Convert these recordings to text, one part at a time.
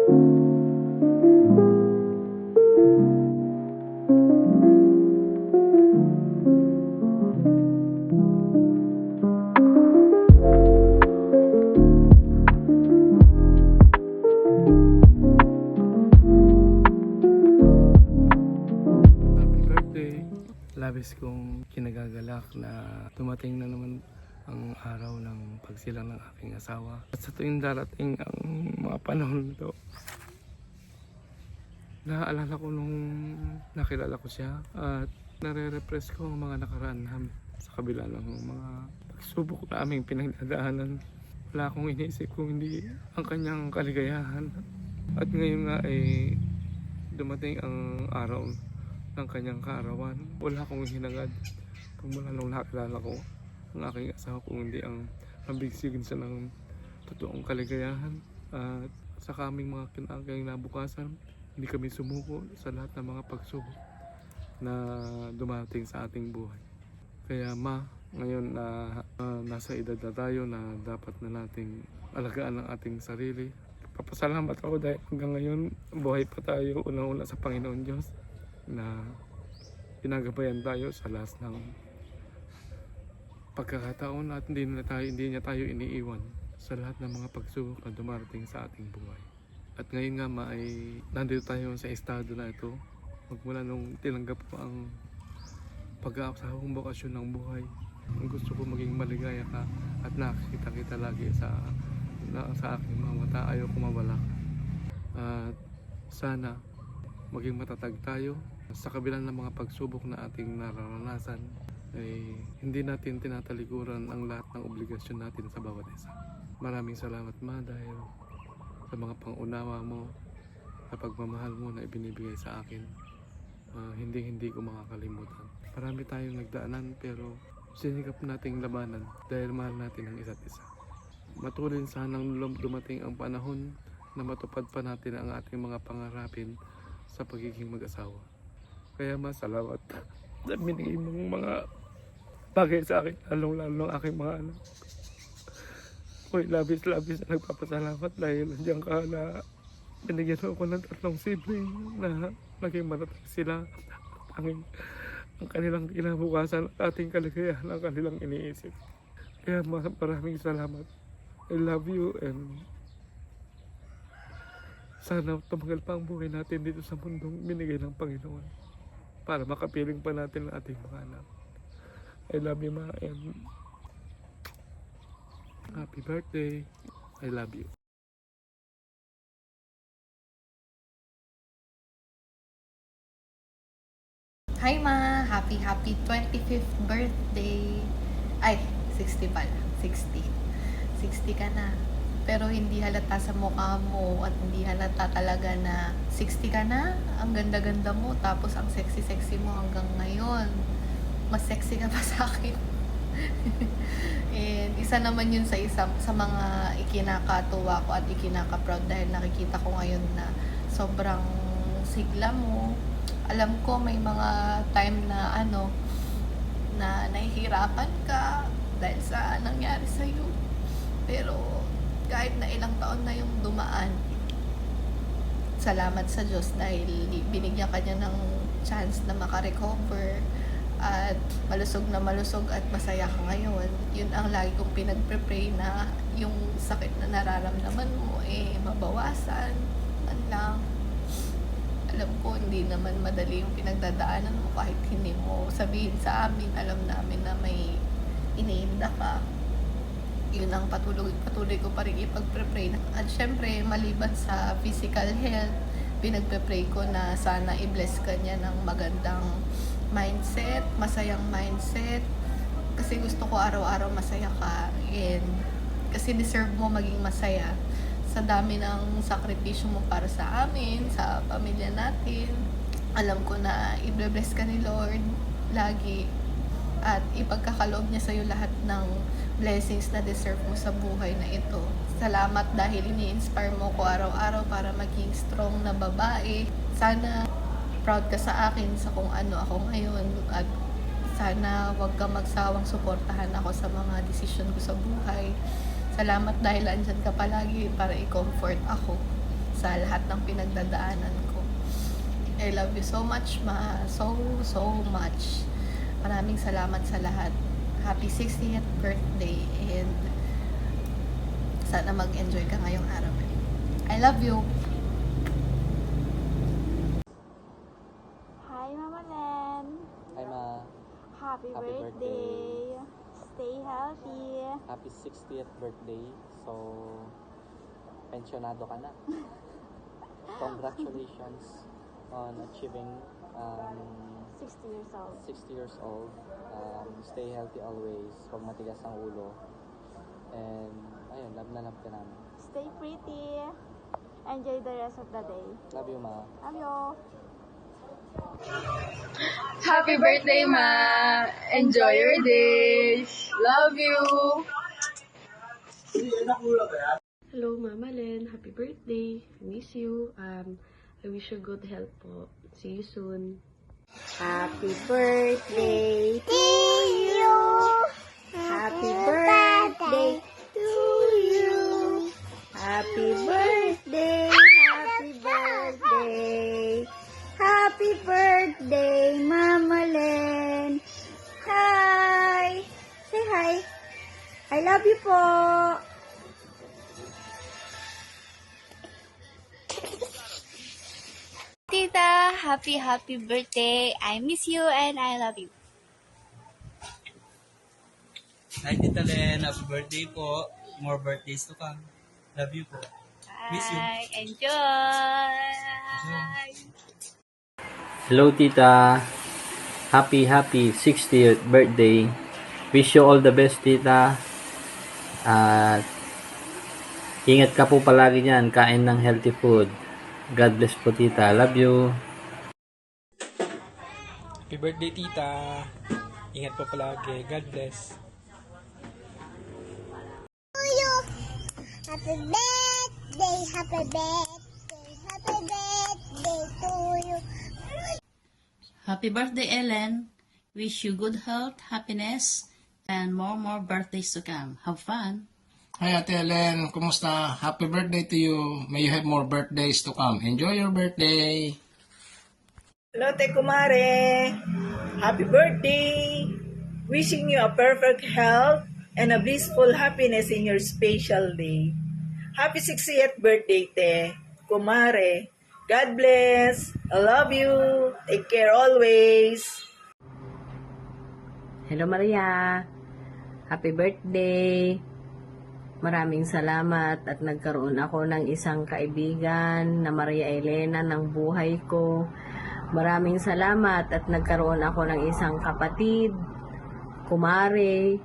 Labis kong kinagagalak na dumating na naman ang araw ng pagsilang ng aking asawa. At sa tuwing darating ang mga panahon nito, naaalala ko nung nakilala ko siya at nare-repress ko ang mga nakaraan namin sa kabila ng mga pagsubok na aming pinagdadaanan. Wala akong iniisip kung hindi ang kanyang kaligayahan. At ngayon nga ay dumating ang araw ng kanyang kaarawan. Wala akong hinangad pagmula nung nakilala ko ang aking asawa kung hindi ang mabigsigin siya ng totoong kaligayahan. At sa kaming mga kinabukasan, hindi kami sumuko sa lahat ng mga pagsubok na dumating sa ating buhay. Kaya ngayon na nasa edad na tayo na dapat na nating alagaan ang ating sarili. Papasalamat ako dahil hanggang ngayon buhay pa tayo unang-una sa Panginoon Diyos na pinagabayan tayo sa last ng pagkakataon at hindi niya tayo iniiwan sa lahat ng mga pagsubok na dumarating sa ating buhay. At ngayon nga ay nandito tayo sa estado na ito magmula nung tinanggap ko ang pag-aasawang bakasyon ng buhay. Gusto ko maging maligaya ka at nakikita kita lagi sa aking mga mata. Ayaw ko mawala at sana maging matatag tayo sa kabila ng mga pagsubok na ating nararanasan. Ay hindi natin tinatalikuran ang lahat ng obligasyon natin sa bawat isa. Maraming salamat dahil sa mga pangunawa mo, sa pagmamahal mo na ibinibigay sa akin. Hindi ko makakalimutan. Marami tayong nagdaanan pero sinikap nating labanan dahil mahal natin ang isa't isa. Matulin sanang dumating ang panahon na matupad pa natin ang ating mga pangarapin sa pagiging mag-asawa. Kaya salamat na binigay mong mga bagay sa akin, lalong-lalo ng aking mga anak. Ako'y labis-labis na nagpapasalamat dahil nandiyan ka na binigyan ako ng 3 sibling na naging matatag sila. Ang kanilang kinabukasan at ating kaligayahan ang kanilang iniisip. Kaya maraming salamat. I love you and sana tumagal pa ang buhay natin dito sa mundong binigay ng Panginoon para makapiling pa natin ang ating mga anak. I love you, Ma, and happy birthday. I love you. Hi Ma! Happy 25th birthday! Ay, 60 pala. 60 ka na. Pero hindi halata sa mukha mo at hindi halata talaga na 60 ka na. Ang ganda-ganda mo, tapos ang sexy-sexy mo hanggang ngayon. Mas sexy ka pa sa akin. And isa naman yun sa mga ikinakatuwa ko at ikinaka-proud dahil nakikita ko ngayon na sobrang sigla mo. Alam ko may mga time na na nahihirapan ka dahil sa nangyari sa'yo. Pero kahit na ilang taon na yung dumaan, salamat sa Diyos dahil binigyan ka niya ng chance na makarecover at malusog at masaya ka ngayon. Yun ang lagi kong pinagpe-pray na yung sakit na nararamdaman mo mabawasan man lang. Alam ko hindi naman madali yung pinagdadaanan mo kahit hindi mo sabihin sa amin. Alam namin na may iniinda ka. Yun ang patuloy ko pa rin ipag-pray. At syempre, maliban sa physical health, pinagpe-pray ko na sana i-bless ka niya ng magandang mindset, masayang mindset. Kasi gusto ko araw-araw masaya ka. And kasi deserve mo maging masaya. Sa dami ng sakripisyo mo para sa amin, sa pamilya natin. Alam ko na i-bless ka ni Lord lagi. At ipagkakaloob niya sa'yo lahat ng blessings na deserve mo sa buhay na ito. Salamat dahil ini-inspire mo ko araw-araw para maging strong na babae. Sana proud ka sa akin sa kung ano ako ngayon. At sana wag ka magsawang suportahan ako sa mga desisyon ko sa buhay. Salamat dahil andyan ka palagi para i-comfort ako sa lahat ng pinagdadaanan ko. I love you so much, Ma. So much. Maraming salamat sa lahat. Happy 60th birthday and sana mag-enjoy ka ngayong araw. I love you. Hi, Mama Len. Hi Ma, Happy Happy birthday. Stay healthy. happy 60th birthday. So, pensionado ka na. Congratulations on achieving 60 years old. 60 years old. Stay healthy always. Huwag matigas ang ulo. And, ayun, love na love ka namin. Stay pretty. Enjoy the rest of the day. Love you Ma. Love you. Happy birthday, Ma! Enjoy your day! Love you! Hello, Mama Len. Happy birthday. I miss you. I wish you good health po. See you soon. Happy birthday to you. Happy birthday to you. Happy birthday. Happy birthday. Happy birthday, Mama Len. Hi. Say hi. I love you po. Tita, happy birthday. I miss you and I love you. Hi, Tita Len. Happy birthday po. More birthdays to come. Love you po. Miss you. Bye. Enjoy. Hello Tita, happy 60th birthday. Wish you all the best Tita. At ingat ka po palagi niyan, kain ng healthy food. God bless po Tita, love you. Happy birthday, Tita. Ingat po palagi. God bless. Happy birthday, happy birthday, happy birthday to you. Happy birthday, Ellen. Wish you good health, happiness, and more birthdays to come. Have fun. Hi Ate Ellen, kumusta? Happy birthday to you. May you have more birthdays to come. Enjoy your birthday. Hello, Te Kumare. Happy birthday. Wishing you a perfect health and a blissful happiness in your special day. Happy 60th birthday, Te Kumare. God bless. I love you. Take care always. Hello, Maria. Happy birthday. Maraming salamat at nagkaroon ako ng isang kaibigan na Maria Elena ng buhay ko. Maraming salamat at nagkaroon ako ng isang kapatid, kumare,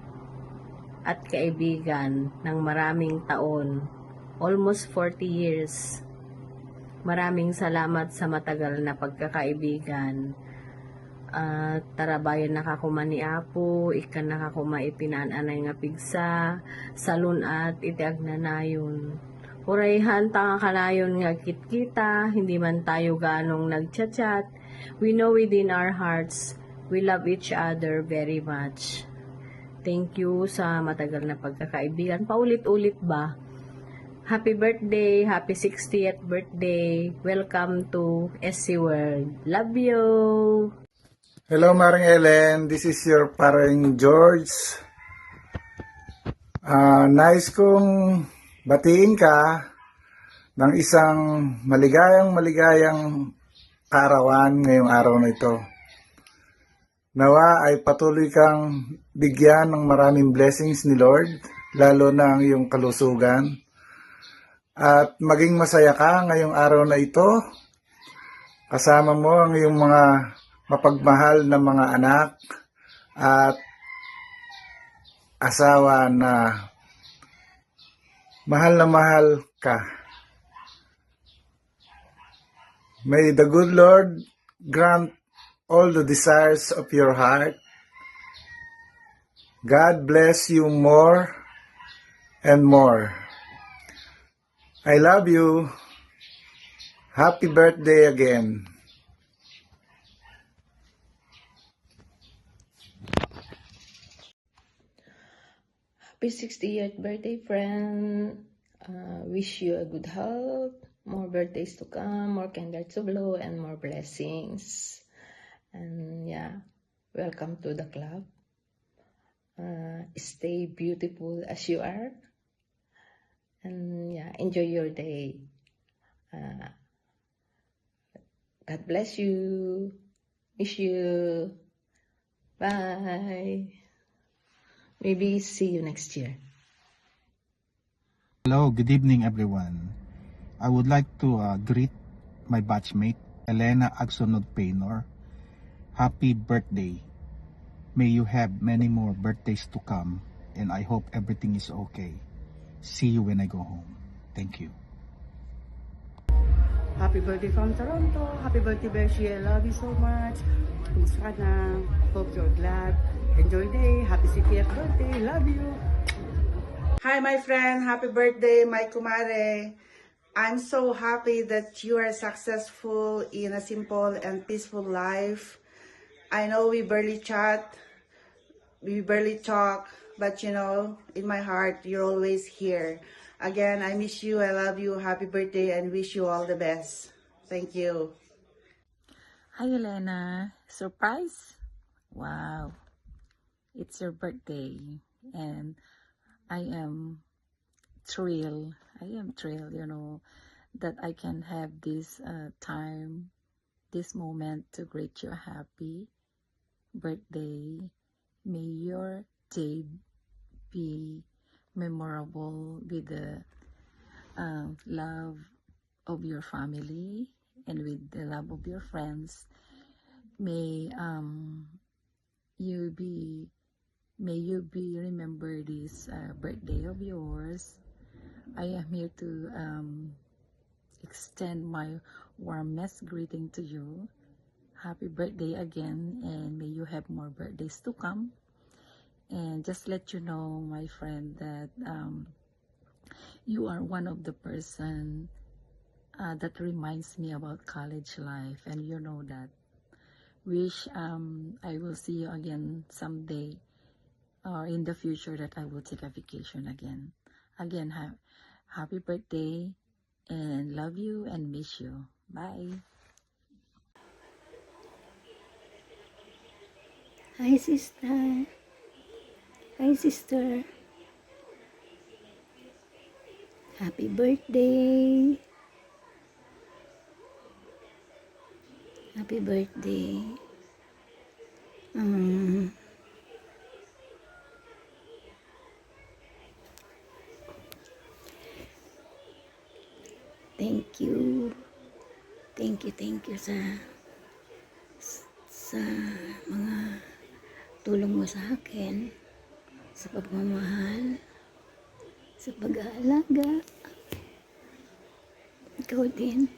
at kaibigan ng maraming taon. Almost 40 years. Maraming salamat sa matagal na pagkakaibigan. Tarabayan nakakuma ni Apo, ikan nakakuma ipinananay nga pigsa, salun at itiag na nayon. Urayhan tanga kanayon nga kitkita, hindi man tayo ganong nagchat-chat. We know within our hearts, we love each other very much. Thank you sa matagal na pagkakaibigan. Paulit-ulit ba? Happy birthday, happy 60th birthday. Welcome to SC World. Love you! Hello, Maring Ellen. This is your paring George. Nice kong batiin ka ng isang maligayang karawan ngayong araw na ito. Nawa ay patuloy kang bigyan ng maraming blessings ni Lord, lalo na ang iyong kalusugan. At maging masaya ka ngayong araw na ito. Kasama mo ang iyong mga mapagmahal na mga anak at asawa na mahal ka. May the good Lord grant all the desires of your heart. God bless you more and more. I love you. Happy birthday again. Happy 60th birthday, friend. Wish you a good health, more birthdays to come, more candles to blow, and more blessings. And yeah, welcome to the club. Stay beautiful as you are. And yeah, enjoy your day. God bless you. Miss you. Bye. Maybe see you next year. Hello, good evening everyone. I would like to greet my batchmate, Elena Agsonod Paynor. Happy birthday. May you have many more birthdays to come, and I hope everything is okay. See you when I go home. Thank you. Happy birthday from Toronto. Happy birthday, Beshi. I love you so much. Kumusta ka na? Hope you're glad. Enjoy the day. Happy 60th birthday. Love you. Hi, my friend. Happy birthday, my kumare. I'm so happy that you are successful in a simple and peaceful life. I know we barely chat, we barely talk, but you know, in my heart, you're always here. Again, I miss you, I love you, happy birthday, and wish you all the best. Thank you. Hi, Elena. Surprise? Wow. It's your birthday, and I am thrilled, you know, that I can have this time, this moment to greet you a happy birthday. May your day be memorable with the love of your family and with the love of your friends. May you be remember this birthday of yours. I am here to extend my warmest greeting to you. Happy birthday again, and may you have more birthdays to come. And just let you know, my friend, that you are one of the person that reminds me about college life, and you know that. Wish I will see you again someday, or in the future that I will take a vacation again. Again, happy birthday, and love you and miss you. Bye. Hi, sister. Hi, sister. Happy birthday. Happy birthday. Thank you. Thank you sa mga tulong mo sa akin, sa pagmamahal, sa pag-aalaga. Ikaw din.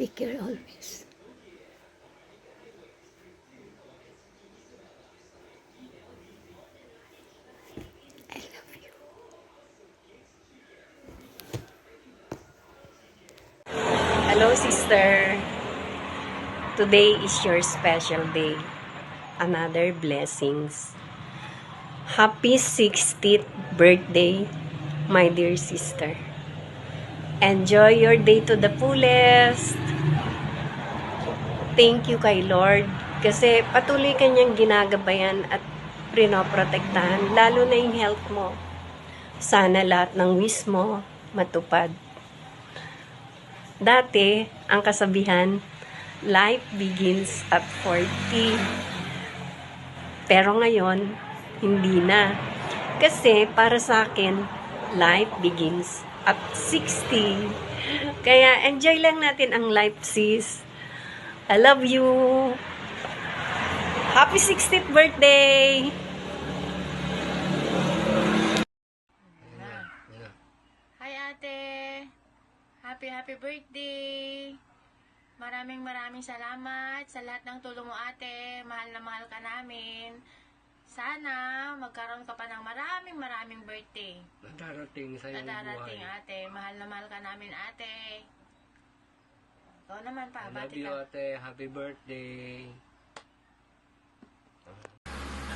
Take care always. I love you. Hello, sister. Today is your special day. Another blessings. Happy 60th birthday, my dear sister. Enjoy your day to the fullest. Thank you kay Lord kasi patuloy kanyang ginagabayan at pinoprotektahan, lalo na yung health mo. Sana lahat ng wish mo matupad. Dati, ang kasabihan, life begins at 40. Pero ngayon, hindi na. Kasi para sa akin, life begins at 60. Kaya enjoy lang natin ang life, sis. I love you. Happy 60th birthday! Hi, ate. Happy birthday. Maraming salamat sa lahat ng tulong mo, ate. Mahal na mahal ka namin. Sana magkaroon ka pa ng maraming birthday. Darating sa iyong Darating, buhay. ate. Mahal na mahal ka namin, ate. Ikaw naman pa, I love bati you, ka. ate. Happy birthday.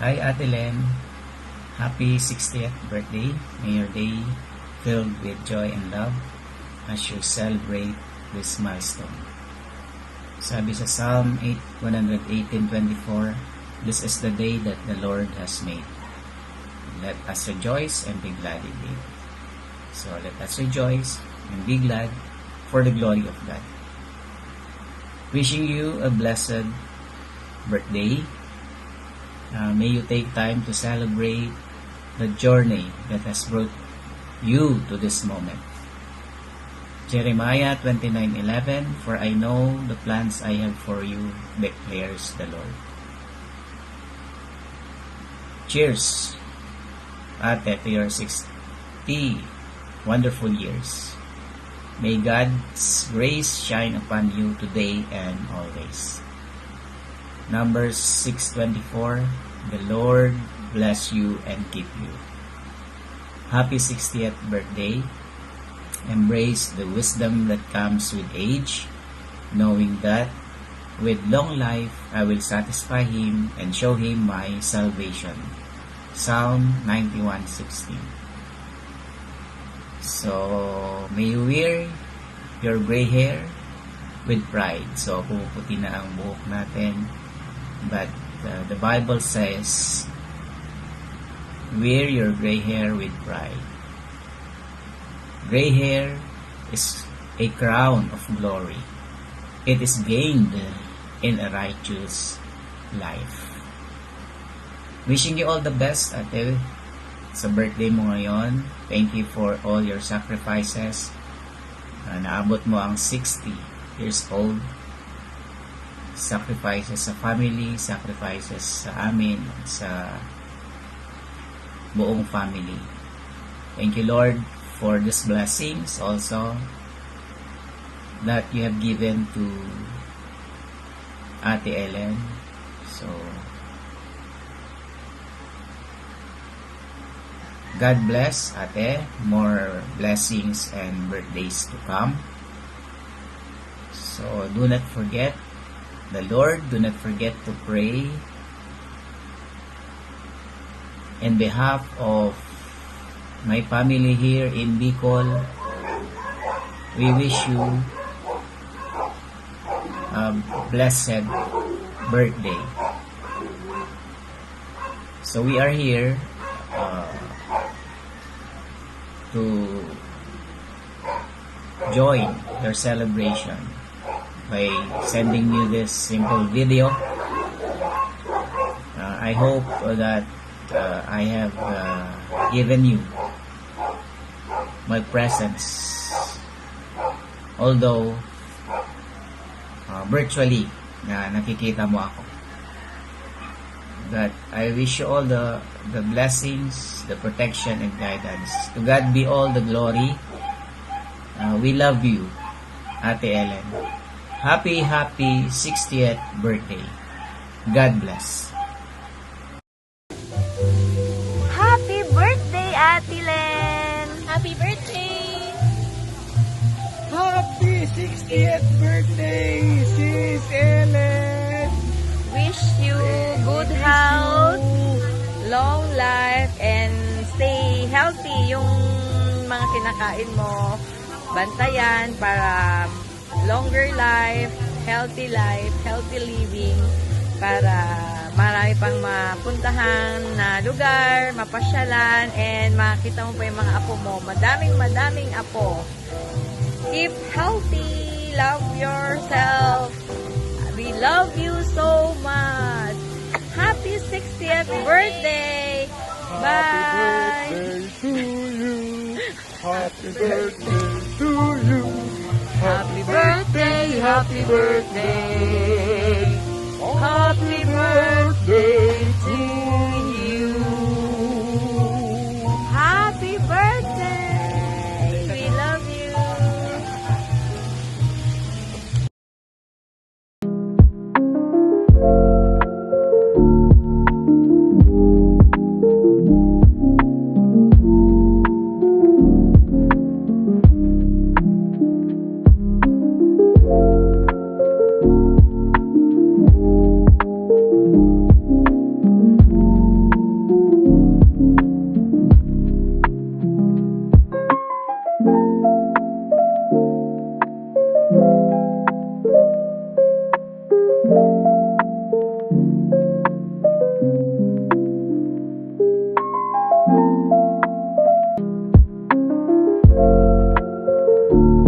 Hi, Ate Len. Happy 60th birthday. May your day filled with joy and love as you celebrate this milestone. Sabi sa Psalm 118:24, "This is the day that the Lord has made. Let us rejoice and be glad in it." So let us rejoice and be glad for the glory of God. Wishing you a blessed birthday. May you take time to celebrate the journey that has brought you to this moment. Jeremiah 29:11, "For I know the plans I have for you, declares the Lord." Cheers, ate, to your 60 wonderful years. May God's grace shine upon you today and always. Numbers 6:24, "The Lord bless you and keep you." Happy 60th birthday. Embrace the wisdom that comes with age, knowing that with long life I will satisfy him and show him my salvation. Psalm 91:16. So, may you wear your gray hair with pride. So, pumuputi na ang buhok natin. But the Bible says, wear your gray hair with pride. Gray hair is a crown of glory. It is gained in a righteous life. Wishing you all the best, ate, sa birthday mo ngayon. Thank you for all your sacrifices. Naabot mo ang 60 years old. Sacrifices sa family, sacrifices sa amin, sa buong family. Thank you, Lord, for these blessings also that you have given to Ate Ellen. So, God bless, Ate. More blessings and birthdays to come. So, do not forget the Lord. Do not forget to pray in behalf of my family here in Bicol. We wish you a blessed birthday. So we are here to join your celebration by sending you this simple video. I hope that I have given you my presence, although virtually na nakikita mo ako. But I wish you all the blessings, the protection and guidance. To God be all the glory. We love you, Ate Ellen. Happy 60th birthday. God bless. Happy birthday, Ate Len! Happy birthday! Happy 60th birthday, Sis Ellen! Wish you good health, long life, and stay healthy. Yung mga kinakain mo, bantayan para longer life, healthy living, para marami pang mapuntahan na lugar, mapasyalan, and makita mo pa yung mga apo mo. Madaming apo. Keep healthy, love yourself. We love you so much. Happy 60th birthday. Bye. Happy birthday to you. Happy birthday, happy birthday. Happy birthday to you. Happy birthday. We love you. you.